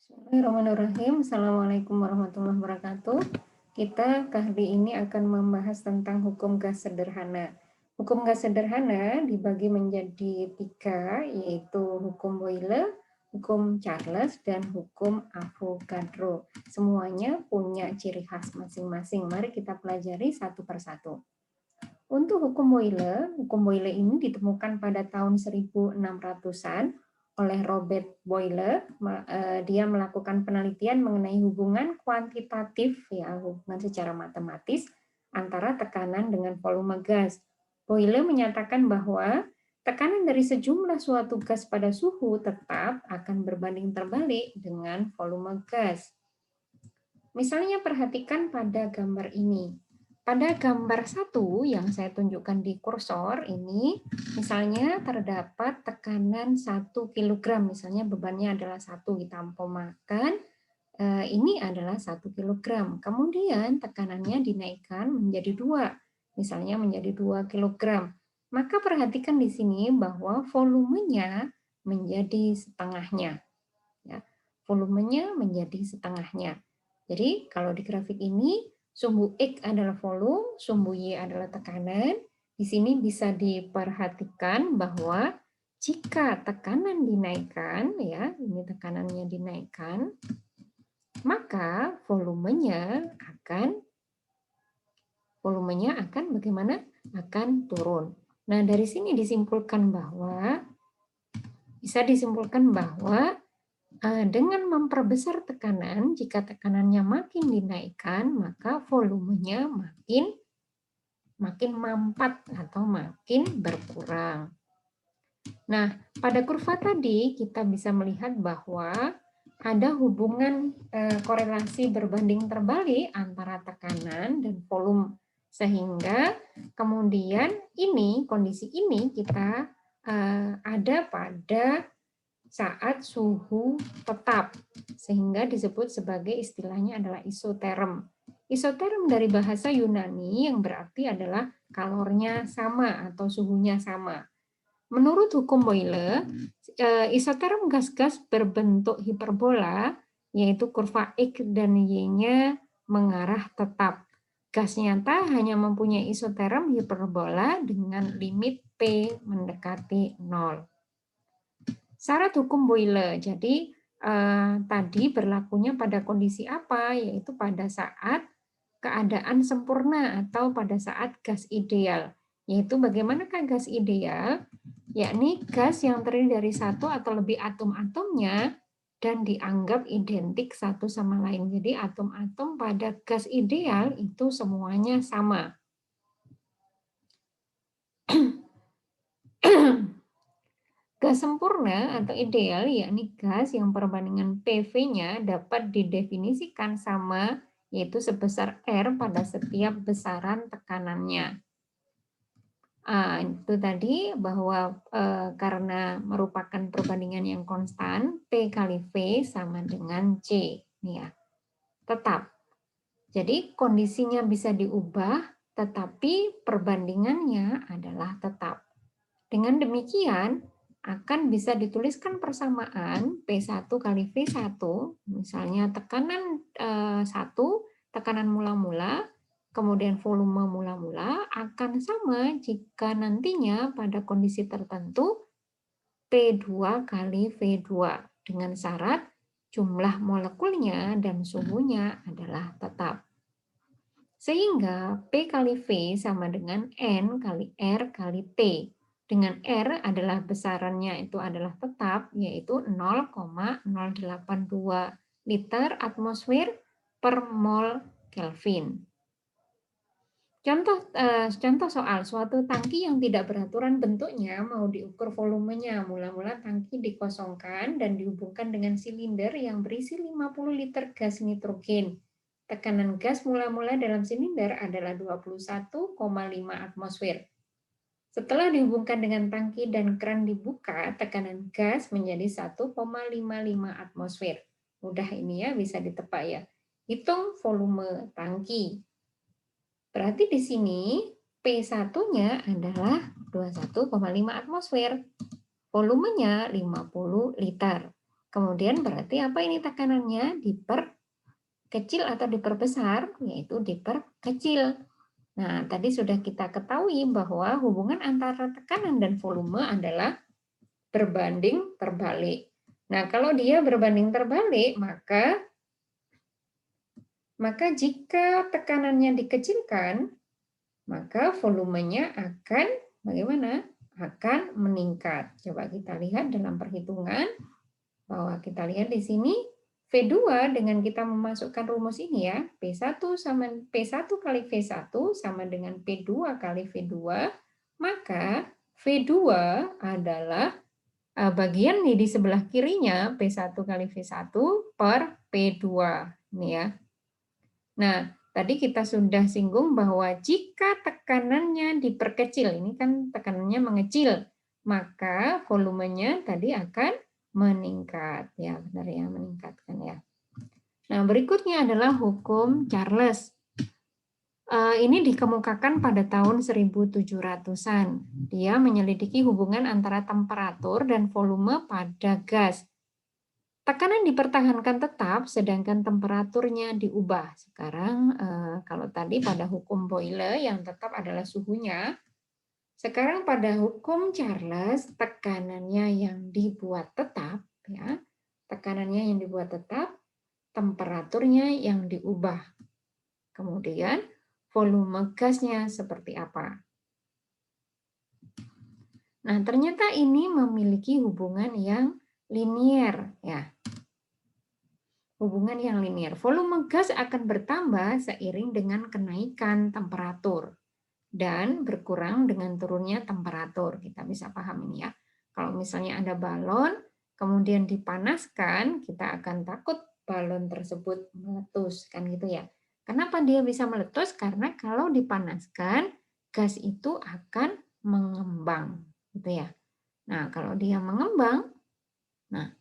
Bismillahirrahmanirrahim. Assalamualaikum warahmatullahi wabarakatuh. Kita kali ini akan membahas tentang hukum gas sederhana. Hukum gas sederhana dibagi menjadi 3, yaitu hukum Boyle, hukum Charles, dan hukum Avogadro. Semuanya punya ciri khas masing-masing. Mari kita pelajari satu persatu. Untuk hukum Boyle ini ditemukan pada tahun 1600-an oleh Robert Boyle. Dia melakukan penelitian mengenai hubungan kuantitatif, ya, hubungan secara matematis antara tekanan dengan volume gas. Boyle menyatakan bahwa tekanan dari sejumlah suatu gas pada suhu tetap akan berbanding terbalik dengan volume gas. Misalnya perhatikan pada gambar ini. Pada gambar 1 yang saya tunjukkan di kursor ini, misalnya terdapat tekanan 1 kg, misalnya bebannya adalah 1, kita umpamakan ini adalah 1 kg. Kemudian tekanannya dinaikkan menjadi 2, misalnya menjadi 2 kg. Maka perhatikan di sini bahwa volumenya menjadi setengahnya. Ya, volumenya menjadi setengahnya. Jadi kalau di grafik ini sumbu X adalah volume, sumbu Y adalah tekanan. Di sini bisa diperhatikan bahwa jika tekanan dinaikkan, ya, ini tekanannya dinaikkan, maka volumenya akan bagaimana? Akan turun. Nah, dari sini bisa disimpulkan bahwa dengan memperbesar tekanan, jika tekanannya makin dinaikkan, maka volumenya makin mampat atau makin berkurang. Nah, pada kurva tadi kita bisa melihat bahwa ada hubungan korelasi berbanding terbalik antara tekanan dan volume. Sehingga kemudian kondisi ini kita ada pada saat suhu tetap, sehingga disebut sebagai istilahnya adalah isoterm. Isoterm dari bahasa Yunani yang berarti adalah kalornya sama atau suhunya sama. Menurut hukum Boyle, isoterm gas-gas berbentuk hiperbola, yaitu kurva X dan Y-nya mengarah tetap. Gas nyata hanya mempunyai isoterm hiperbola dengan limit P mendekati 0. Syarat hukum Boyle, jadi tadi berlakunya pada kondisi apa? Yaitu pada saat keadaan sempurna atau pada saat gas ideal. Yaitu bagaimanakah gas ideal? Yakni gas yang terdiri dari satu atau lebih atom-atomnya dan dianggap identik satu sama lain. Jadi atom-atom pada gas ideal itu semuanya sama. Gas sempurna atau ideal yakni gas yang perbandingan PV-nya dapat didefinisikan sama, yaitu sebesar R pada setiap besaran tekanannya. Itu tadi bahwa karena merupakan perbandingan yang konstan, P kali V sama dengan C. Nih ya, tetap. Jadi kondisinya bisa diubah, tetapi perbandingannya adalah tetap. Dengan demikian, akan bisa dituliskan persamaan P1 kali V1, misalnya tekanan 1, tekanan mula-mula, kemudian volume mula-mula akan sama jika nantinya pada kondisi tertentu P2 kali V2 dengan syarat jumlah molekulnya dan suhunya adalah tetap. Sehingga P kali V sama dengan N kali R kali T. Dengan R adalah besarannya itu adalah tetap, yaitu 0,082 liter atmosfer per mol Kelvin. Contoh soal suatu tangki yang tidak beraturan bentuknya mau diukur volumenya. Mula-mula tangki dikosongkan dan dihubungkan dengan silinder yang berisi 50 liter gas nitrogen. Tekanan gas mula-mula dalam silinder adalah 21,5 atmosfer. Setelah dihubungkan dengan tangki dan keran dibuka, tekanan gas menjadi 1,55 atmosfer. Mudah ini ya, bisa ditebak ya. Hitung volume tangki. Berarti di sini P1-nya adalah 21,5 atmosfer. Volumenya 50 liter. Kemudian berarti apa ini tekanannya? Diperkecil atau diperbesar? Yaitu diperkecil. Nah, tadi sudah kita ketahui bahwa hubungan antara tekanan dan volume adalah berbanding terbalik. Nah, kalau dia berbanding terbalik, maka jika tekanannya dikecilkan, maka volumenya akan bagaimana? Akan meningkat. Coba kita lihat dalam perhitungan bahwa kita lihat di sini V2 dengan kita memasukkan rumus ini ya, P1 kali V1 sama dengan P2 kali V2, maka V2 adalah bagian nih di sebelah kirinya P1 kali V1 per P2 ini ya. Nah, tadi kita sudah singgung bahwa jika tekanannya diperkecil, ini kan tekanannya mengecil, maka volumenya tadi akan meningkat. Ya, benar ya, meningkatkan ya. Nah, berikutnya adalah hukum Charles. Ini dikemukakan pada tahun 1700-an. Dia menyelidiki hubungan antara temperatur dan volume pada gas. Tekanan dipertahankan tetap, sedangkan temperaturnya diubah. Sekarang, kalau tadi pada hukum Boyle yang tetap adalah suhunya, sekarang pada hukum Charles, tekanannya yang dibuat tetap, ya, tekanannya yang dibuat tetap, temperaturnya yang diubah. Kemudian, volume gasnya seperti apa? Nah, ternyata ini memiliki hubungan yang linier, ya. Hubungan yang linier. Volume gas akan bertambah seiring dengan kenaikan temperatur dan berkurang dengan turunnya temperatur. Kita bisa paham ini ya. Kalau misalnya ada balon, kemudian dipanaskan, kita akan takut balon tersebut meletus, kan gitu ya. Kenapa dia bisa meletus? Karena kalau dipanaskan, gas itu akan mengembang, gitu ya. Nah, kalau dia mengembang, nah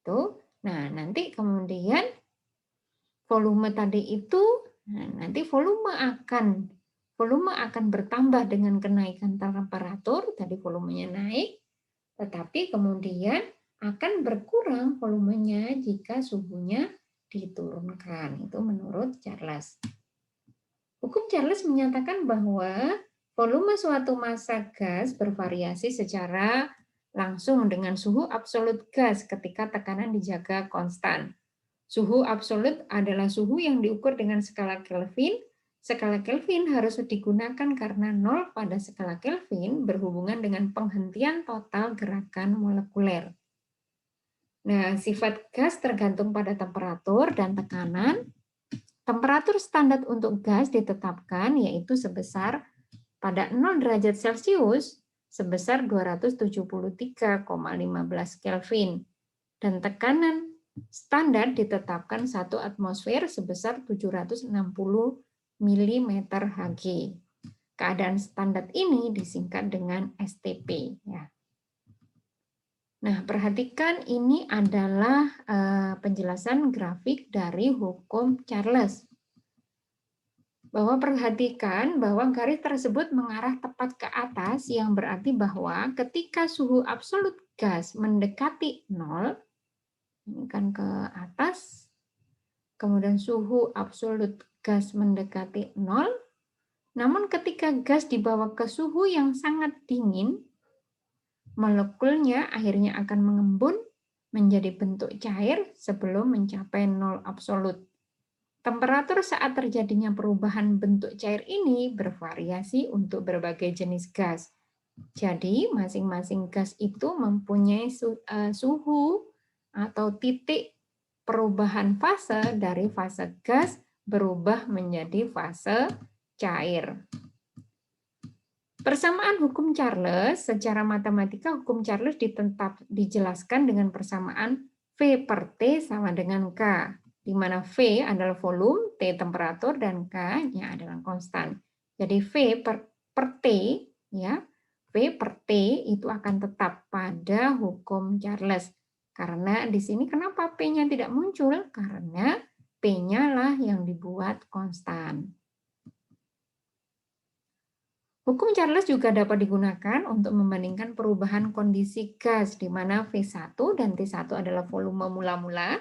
itu, nah nanti kemudian volume tadi itu, nanti volume akan bertambah dengan kenaikan temperatur, tadi volumenya naik, tetapi kemudian akan berkurang volumenya jika suhunya diturunkan. Itu menurut Charles. Hukum Charles menyatakan bahwa volume suatu massa gas bervariasi secara langsung dengan suhu absolut gas ketika tekanan dijaga konstan. Suhu absolut adalah suhu yang diukur dengan skala Kelvin. Skala Kelvin harus digunakan karena 0 pada skala Kelvin berhubungan dengan penghentian total gerakan molekuler. Nah, sifat gas tergantung pada temperatur dan tekanan. Temperatur standar untuk gas ditetapkan yaitu sebesar pada 0 derajat Celcius sebesar 273,15 Kelvin dan tekanan standar ditetapkan 1 atmosfer sebesar 760 mm Hg. Keadaan standar ini disingkat dengan STP. Ya. Nah, perhatikan ini adalah penjelasan grafik dari hukum Charles. Bahwa perhatikan bahwa garis tersebut mengarah tepat ke atas yang berarti bahwa ketika suhu absolut gas mendekati 0, ini kan ke atas, kemudian suhu absolut gas mendekati 0, namun ketika gas dibawa ke suhu yang sangat dingin, molekulnya akhirnya akan mengembun menjadi bentuk cair sebelum mencapai 0 absolut. Temperatur saat terjadinya perubahan bentuk cair ini bervariasi untuk berbagai jenis gas. Jadi, masing-masing gas itu mempunyai suhu atau titik perubahan fase dari fase gas berubah menjadi fase cair. Persamaan hukum Charles, secara matematika hukum Charles dijelaskan dengan persamaan V per T sama dengan K, di mana V adalah volume, T temperatur, dan K-nya adalah konstan. Jadi V per T, ya, V per T itu akan tetap pada hukum Charles. Karena di sini kenapa P-nya tidak muncul? Karena P-nya lah yang dibuat konstan. Hukum Charles juga dapat digunakan untuk membandingkan perubahan kondisi gas, di mana V1 dan T1 adalah volume mula-mula,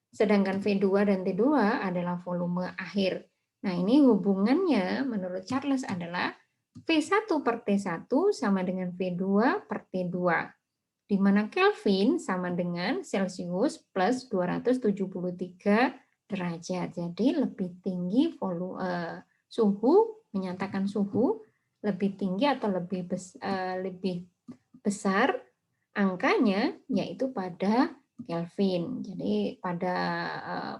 sedangkan V2 dan T2 adalah volume akhir. Nah, ini hubungannya menurut Charles adalah V1 per T1 sama dengan V2 per T2, di mana Kelvin sama dengan Celsius plus 273 derajat. Jadi lebih tinggi suhu, menyatakan suhu lebih tinggi atau lebih besar angkanya, yaitu pada Kelvin. Jadi pada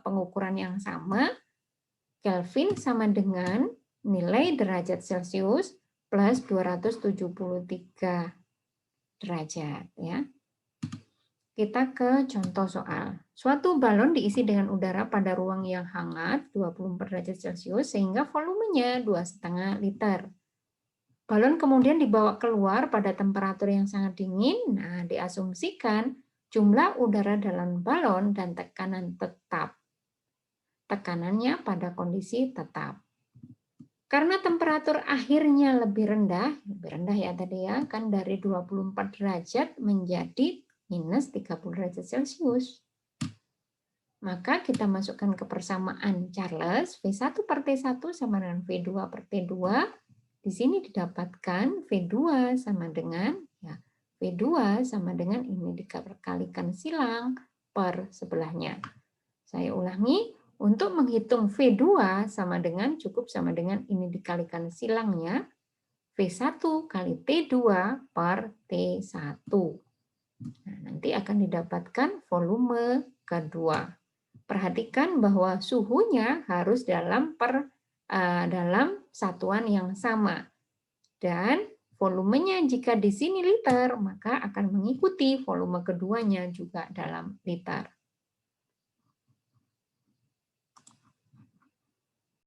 pengukuran yang sama, Kelvin sama dengan nilai derajat Celcius plus 273 derajat. Ya. Kita ke contoh soal. Suatu balon diisi dengan udara pada ruang yang hangat 24 derajat Celcius sehingga volumenya 2,5 liter. Balon kemudian dibawa keluar pada temperatur yang sangat dingin. Nah, diasumsikan jumlah udara dalam balon dan tekanan tetap. Tekanannya pada kondisi tetap. Karena temperatur akhirnya lebih rendah ya tadi ya, kan dari 24 derajat menjadi minus 30 derajat Celcius. Maka kita masukkan ke persamaan Charles, V1 per T1 sama dengan V2 per T2. Di sini didapatkan V2 sama dengan V2 sama dengan ini dikalikan silang per sebelahnya. Saya ulangi, untuk menghitung V2 sama dengan ini dikalikan silangnya V1 kali T2 per T1. Nah, nanti akan didapatkan volume kedua. Perhatikan bahwa suhunya harus dalam satuan yang sama. Dan volumenya jika di sini liter, maka akan mengikuti volume keduanya juga dalam liter.